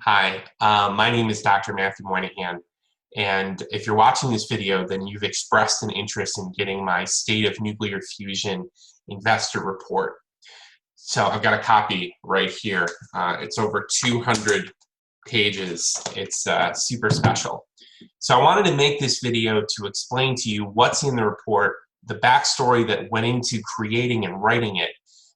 Hi, my name is Dr. Matthew Moynihan, and if you're watching this video, then you've expressed an interest in getting my State of Nuclear Fusion investor report. So I've got a copy right here. It's over 200 pages. It's super special. So I wanted to make this video to explain to you what's in the report, the backstory that went into creating and writing it,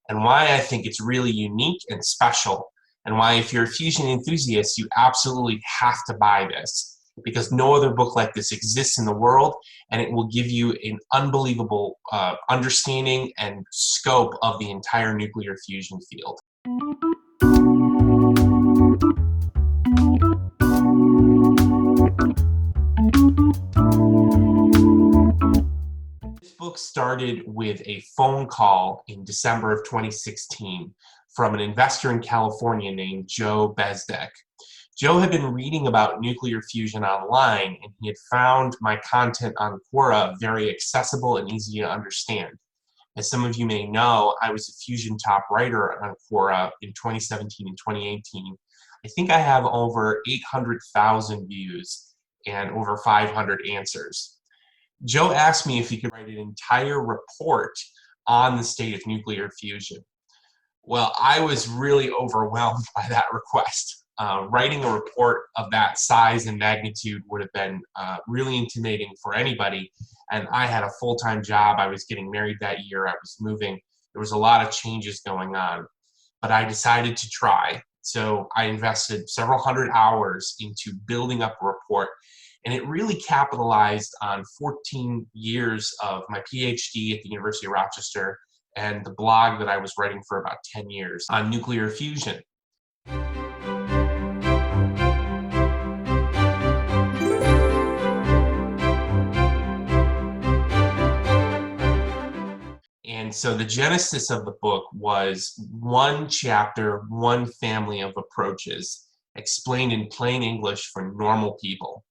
and why I think it's really unique and special, and why if you're a fusion enthusiast, you absolutely have to buy this, because no other book like this exists in the world, and it will give you an unbelievable understanding and scope of the entire nuclear fusion field. This book started with a phone call in December of 2016 from an investor in California named Joe Bezdek. Joe had been reading about nuclear fusion online, and he had found my content on Quora very accessible and easy to understand. As some of you may know, I was a fusion top writer on Quora in 2017 and 2018. I think I have over 800,000 views and over 500 answers. Joe asked me if he could write an entire report on the state of nuclear fusion. Well, I was really overwhelmed by that request. Writing a report of that size and magnitude would have been really intimidating for anybody, and I had a full-time job. I was getting married that year. I was moving. There was a lot of changes going on, but I decided to try. So I invested several hundred hours into building up a report, and it really capitalized on 14 years of my PhD at the University of Rochester and the blog that I was writing for about 10 years on nuclear fusion. And so the genesis of the book was one chapter, one family of approaches explained in plain English for normal people.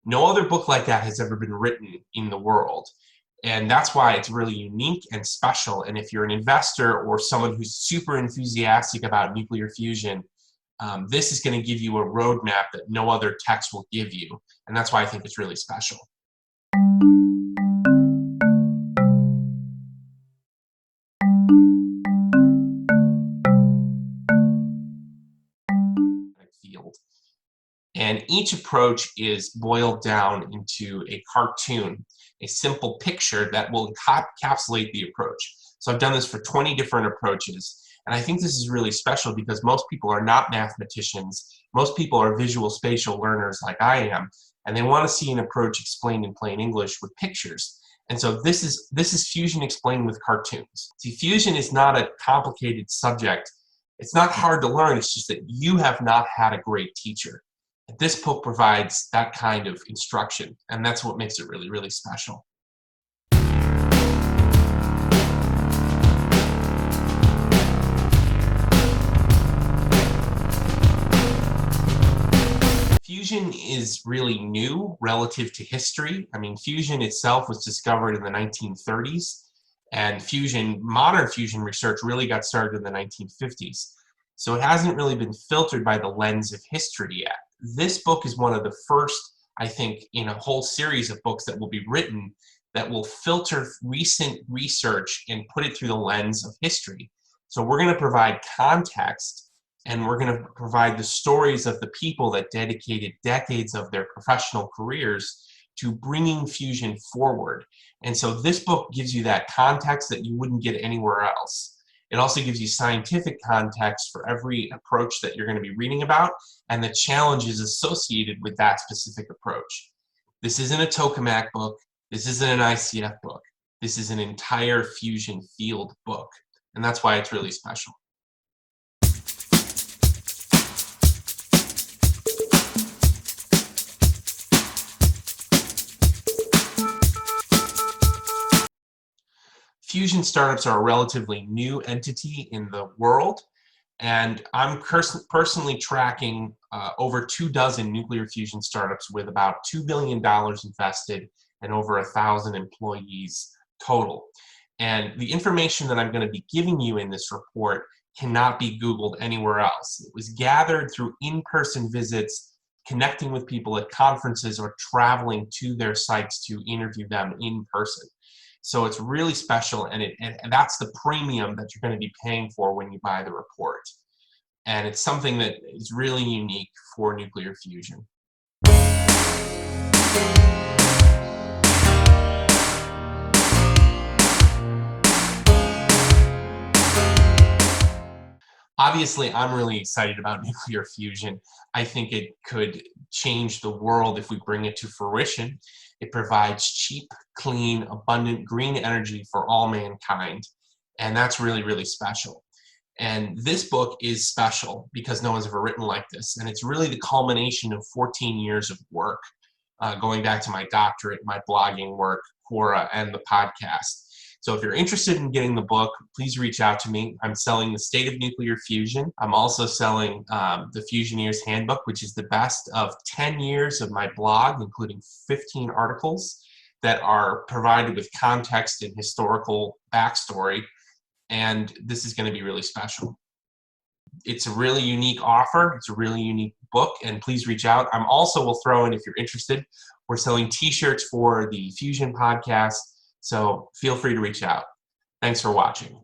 No other book like that has ever been written in the world. And that's why it's really unique and special. And if you're an investor or someone who's super enthusiastic about nuclear fusion, this is going to give you a roadmap that no other text will give you. And that's why I think it's really special. Field. And each approach is boiled down into a cartoon, a simple picture that will encapsulate the approach. So I've done this for 20 different approaches, and I think this is really special because most people are not mathematicians. Most people are visual spatial learners like I am, and they want to see an approach explained in plain English with pictures. And so this is fusion explained with cartoons. See, fusion is not a complicated subject. It's not hard to learn, it's just that you have not had a great teacher. This book provides that kind of instruction, and that's what makes it really, really special. Fusion is really new relative to history. I mean, fusion itself was discovered in the 1930s, and modern fusion research really got started in the 1950s. So it hasn't really been filtered by the lens of history yet. This book is one of the first, I think, in a whole series of books that will be written that will filter recent research and put it through the lens of history. So we're going to provide context, and we're going to provide the stories of the people that dedicated decades of their professional careers to bringing fusion forward. And so this book gives you that context that you wouldn't get anywhere else. It also gives you scientific context for every approach that you're going to be reading about and the challenges associated with that specific approach. This isn't a Tokamaks book. This isn't an ICF book. This is an entire fusion field book, and that's why it's really special. Fusion startups are a relatively new entity in the world, and I'm personally tracking over 24 nuclear fusion startups with about $2 billion invested and over 1,000 employees total. And the information that I'm going to be giving you in this report cannot be Googled anywhere else. It was gathered through in-person visits, connecting with people at conferences, or traveling to their sites to interview them in person. So it's really special, and that's the premium that you're going to be paying for when you buy the report. And it's something that is really unique for nuclear fusion. Obviously, I'm really excited about nuclear fusion. I think it could change the world if we bring it to fruition. It provides cheap, clean, abundant green energy for all mankind. And that's really, really special. And this book is special because no one's ever written like this. And it's really the culmination of 14 years of work, going back to my doctorate, my blogging work, Quora, and the podcast. So if you're interested in getting the book, please reach out to me. I'm selling The State of Nuclear Fusion. I'm also selling the Fusioneer's Handbook, which is the best of 10 years of my blog, including 15 articles that are provided with context and historical backstory. And this is going to be really special. It's a really unique offer. It's a really unique book, and please reach out. I'm also will throw in, if you're interested, we're selling t-shirts for the Fusion podcast. So feel free to reach out. Thanks for watching.